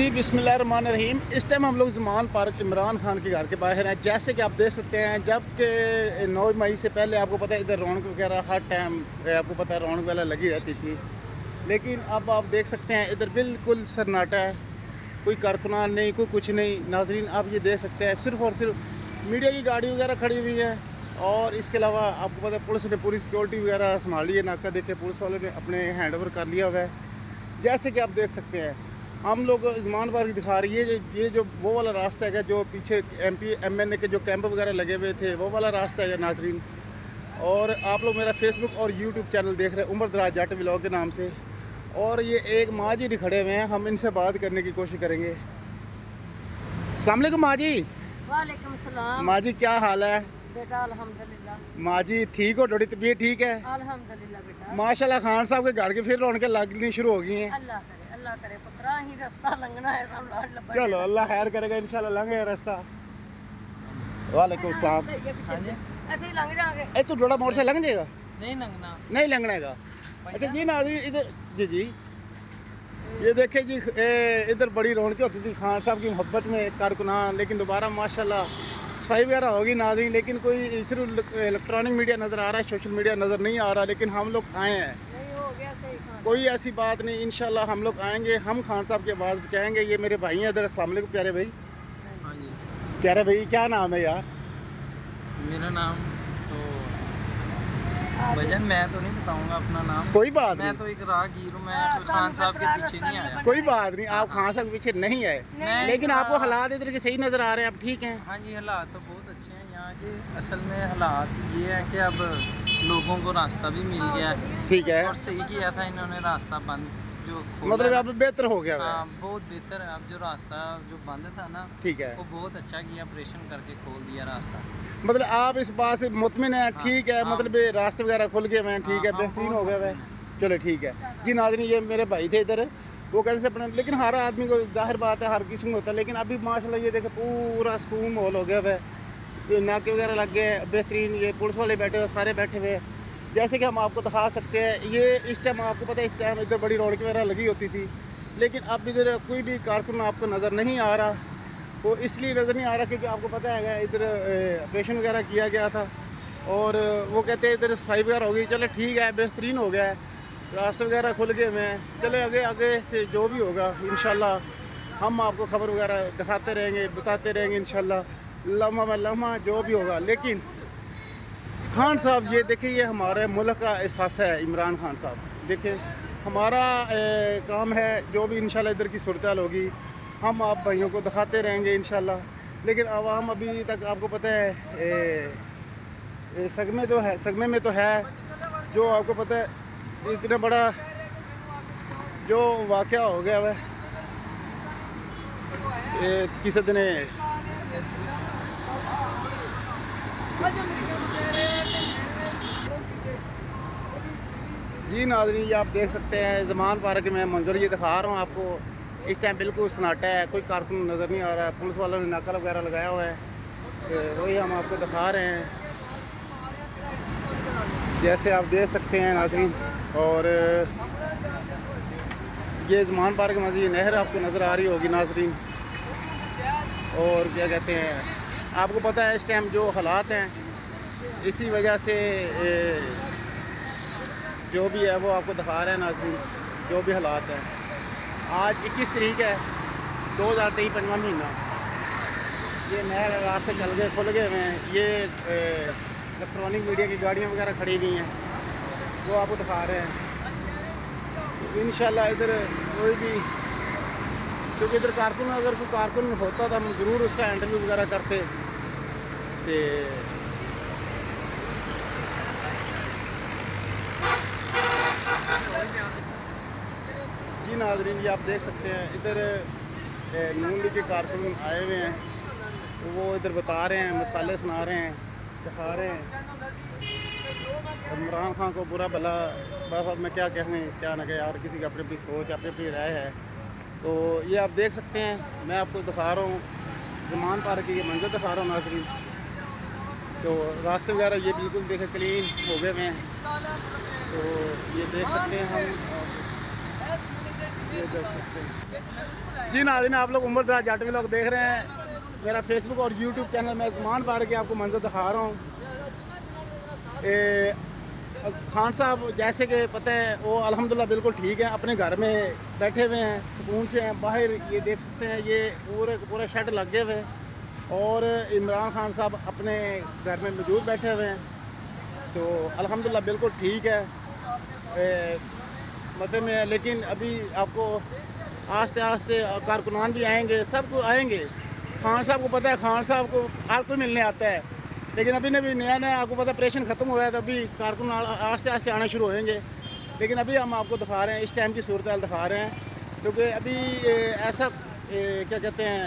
जी बिस्मिल्लाहिर्रहमानिर्रहीम। इस टाइम हम लोग ज़मान पार्क इमरान खान के घर के बाहर हैं। जैसे कि आप देख सकते हैं, जब के 9 मई से पहले आपको पता है इधर रौनक वगैरह हर टाइम आपको पता है रौनक वगैरह लगी रहती थी, लेकिन अब आप देख सकते हैं इधर बिल्कुल सन्नाटा है। कोई कारकुनान नहीं, कोई कुछ नहीं। नाजरीन आप ये देख सकते हैं, सिर्फ़ और सिर्फ मीडिया की गाड़ी वगैरह खड़ी हुई है और इसके अलावा आपको पता है पुलिस ने पूरी सिक्योरिटी वगैरह संभाली है। नाका देखे पुलिस वालों ने अपने हैंड ओवर कर लिया हुआ है। जैसे कि आप देख सकते हैं, हम लोग ज़मान पार्क दिखा रही है। ये जो वो वाला रास्ता है जो पीछे MP MNA के जो कैंप वगैरह लगे हुए थे, वो वाला रास्ता है नाजरीन। और आप लोग मेरा फेसबुक और यूट्यूब चैनल देख रहे हैं उमर दराज जट व्लॉग के नाम से। और ये एक माँ जी खड़े हुए हैं, हम इनसे बात करने की कोशिश करेंगे। अस्सलाम वालेकुम माँ जी। वालेकुम सलाम। माँ जी क्या हाल है? बेटा अल्हम्दुलिल्लाह। माँ जी ठीक हो? थोड़ी तबीयत ठीक है? अल्हम्दुलिल्लाह बेटा। माशाल्लाह खान साहब के घर के फिर रौनकें लगनी शुरू हो गई हैं। अल्लाह करे पुत्रा ही रास्ता लंघना है सब। चलो अल्लाह खैर करेगा, इंशाल्लाह लंघे रास्ता। वालेकुम सलाम। ऐसे ही लंघ जाएंगे। ए तू थोड़ा मोड़ से लंघ जाएगा? नहीं लंघना, नहीं लंघने का। अच्छा जी नाज़रीन इधर जी ये देखे जी, इधर बड़ी रौनकें होती थी खान साहब की मोहब्बत में कारकुनान, लेकिन दोबारा माशाल्लाह सफाई वगैरह होगी नाज़रीन। लेकिन कोई सिर्फ इलेक्ट्रॉनिक मीडिया नज़र आ रहा है, सोशल मीडिया नज़र नहीं आ रहा। लेकिन हम लोग आए हैं, कोई ऐसी बात नहीं, इंशाल्लाह हम लोग आएंगे, हम खान साहब की आवाज़ बचाएंगे। ये मेरे भाई हैं इधर। अस्सलाम वालेकुम प्यारे भाई। हाँ जी। प्यारे भाई क्या नाम है यार? मेरा नाम तो भजन, मैं तो नहीं बताऊंगा अपना नाम। कोई बात मैं नहीं, तो एक राहगीर हूँ, मैं खान साहब के पीछे नहीं आया। कोई बात नहीं, आप खान साहब के पीछे नहीं आए, लेकिन आपको हालात इधर के सही नज़र आ रहे हैं। आप ठीक हैं? हाँ जी, हालात तो बहुत अच्छे हैं यहाँ के। असल में हालात ये है कि अब लोगों को रास्ता भी मिल गया है। ठीक है। और सही किया था इन्होंने रास्ता बंद जो मतलब अब बेहतर हो गया है। हाँ बहुत बेहतर है। अब जो रास्ता जो बंद था ना, ठीक है, वो बहुत अच्छा किया, ऑपरेशन करके खोल दिया रास्ता। मतलब आप इस बात से मुतमिन है? ठीक है, हाँ। मतलब रास्ते वगैरह खुल गए हैं, ठीक है, हाँ, बेहतरीन हो बहुत गया है। चलो ठीक है जी नाज़रीन, ये मेरे भाई थे इधर, वो कहते थे अपने, लेकिन हर आदमी को जाहिर बात है हर किसी में होता है, लेकिन अभी माशाल्लाह ये देखे पूरा सुकून माहौल हो गया है। नाके वगैरह लग गए बेहतरीन, ये पुलिस वाले बैठे हुए, सारे बैठे हुए। जैसे कि हम आपको दिखा सकते हैं, ये इस टाइम आपको पता है इस टाइम इधर बड़ी रौनक वगैरह लगी होती थी, लेकिन अब इधर कोई भी कारकुन आपको नज़र नहीं आ रहा। वो इसलिए नज़र नहीं आ रहा क्योंकि आपको पता है इधर ऑपरेशन वगैरह किया गया था और वो कहते हैं इधर सफाई वगैरह हो गई। चलो ठीक है, बेहतरीन हो गया है, रास्ते वगैरह खुल गए हैं। चले आगे आगे से जो भी होगा इंशाल्लाह हम आपको खबर वगैरह दिखाते रहेंगे, बताते रहेंगे इंशाल्लाह, लम्हा में लम्हा जो भी होगा। लेकिन खान साहब ये देखिए, ये हमारे मुल्क का एहसास है। इमरान खान साहब देखिए, हमारा काम है जो भी इंशाल्लाह इधर की सूरत हाल होगी हम आप भाइयों को दिखाते रहेंगे इंशाल्लाह। लेकिन आवाम अभी तक आपको पता है सदमे में तो है। जो आपको पता है इतना बड़ा जो वाक़या हो गया है किसी दिन। जी नाज़रीन ये आप देख सकते हैं ज़मान पार्क में मंजर ये दिखा रहा हूँ आपको। इस टाइम बिल्कुल सन्नाटा है, कोई कारकुन नज़र नहीं आ रहा है। पुलिस वालों ने नाका वगैरह लगाया हुआ है, वही हम आपको दिखा रहे हैं जैसे आप देख सकते हैं नाज़रीन। और ये ज़मान पार्क में ये नहर आपको नज़र आ रही होगी नाज़रीन। और क्या कहते हैं, आपको पता है इस टाइम जो हालात हैं, इसी वजह से जो भी है वो आपको दिखा रहे हैं नाज़रीन, जो भी हालात हैं। आज 21 तारीख है 2023, 5वां महीना। ये नहर रास्ते चल गए, खुल गए हैं। ये इलेक्ट्रॉनिक मीडिया की गाड़ियाँ वगैरह खड़ी हुई हैं, वो आपको दिखा रहे हैं। इंशाल्लाह इधर कोई भी, क्योंकि इधर कारकुन, अगर कोई कारकुन होता तो हम ज़रूर उसका इंटरव्यू वगैरह करते। तो जी नाज़रीन ये आप देख सकते हैं इधर नून लीग के कारकुन आए हुए हैं, तो वो इधर बता रहे हैं, मसाले सुना रहे हैं, दिखा रहे हैं इमरान खान को बुरा भला। बस अब मैं क्या कहूँ क्या ना कहे यार, किसी की अपनी अपनी सोच, अपनी अपनी राय है। तो ये आप देख सकते हैं, मैं आपको दिखा रहा हूँ ज़मान पार्क की ये मंजर दिखा रहा हूँ नाज़रीन। तो रास्ते वगैरह ये बिल्कुल देखे क्लीन हो गए हैं। तो ये देख सकते हैं हम, ये देख सकते हैं। जी नाज़रीन, आप लोग उम्र दराज जाट व्लॉग देख रहे हैं। मेरा फेसबुक और यूट्यूब चैनल में ज़मान पार्क के आपको मंजर दिखा रहा हूँ। खान साहब जैसे कि पता है वो अल्हम्दुलिल्लाह बिल्कुल ठीक है, अपने घर में बैठे हुए हैं, सुकून से हैं। बाहर ये देख सकते हैं, ये पूरा शेड लगे हुए हैं और इमरान खान साहब अपने घर में मौजूद बैठे हुए हैं। तो अल्हम्दुलिल्लाह बिल्कुल ठीक है मतलब में। लेकिन अभी आपको आस्ते आस्ते कारकुनान भी आएंगे, सब को आएंगे। खान साहब को पता है, खान साहब को हर कोई मिलने आता है, लेकिन अभी नया आपको पता है ऑपरेशन ख़त्म हुआ है, तो अभी कारकुन आस्ते आस्ते आना शुरू होंगे। लेकिन अभी हम आपको दिखा रहे हैं, इस टाइम की सूरत हाल दिखा रहे हैं, क्योंकि अभी ऐसा क्या कहते हैं,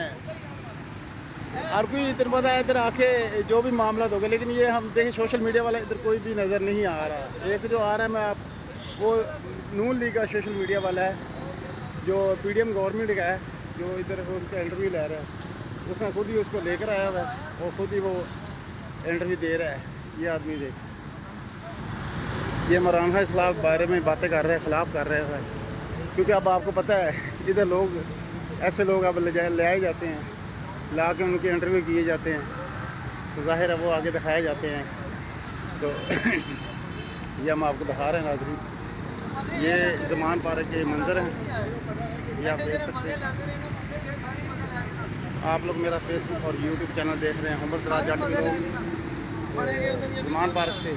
हर कोई इधर पता है इधर आके जो भी मामला हो गए। लेकिन ये हम देखें सोशल मीडिया वाला इधर कोई भी नज़र नहीं आ रहा। एक जो आ रहा है मैं आप वो नून लीग का सोशल मीडिया वाला है, जो PDM गवर्नमेंट का है, जो इधर उनका इंटरव्यू ले रहा है। उसने खुद ही उसको लेकर आया हुआ है और खुद ही वो इंटरव्यू दे रहा है। ये आदमी देख, ये इमरान खान के ख़िलाफ़ बारे में बातें कर रहे हैं, ख़िलाफ़ कर रहे हैं। क्योंकि अब आपको पता है इधर लोग ऐसे लोग अब ले आए जाते हैं, ला के उनके इंटरव्यू किए जाते हैं, तो ज़ाहिर है वो आगे दिखाए जाते हैं। तो ये हम आपको दिखा रहे हैं नाज़रीन, ये ज़मान पार्क के मंज़र हैं, ये आप देख सकते हैं। आप लोग मेरा फेसबुक और यूट्यूब चैनल देख रहे हैं, उमर दराज जाट व्लॉग ज़मान पार्क से।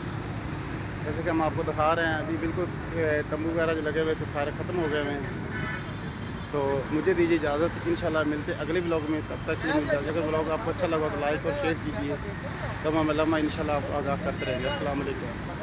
जैसे कि हम आपको दिखा रहे हैं, अभी बिल्कुल तंबू वगैरह जो लगे हुए थे सारे ख़त्म हो गए हैं। तो मुझे दीजिए इजाज़त, इंशाल्लाह मिलते अगले व्लॉग में। तब तक के लिए अगर व्लॉग आपको अच्छा लगा तो लाइक और शेयर कीजिए। तमाम इंशाल्लाह आप आगाह करते रहेंगे। अस्सलाम वालेकुम।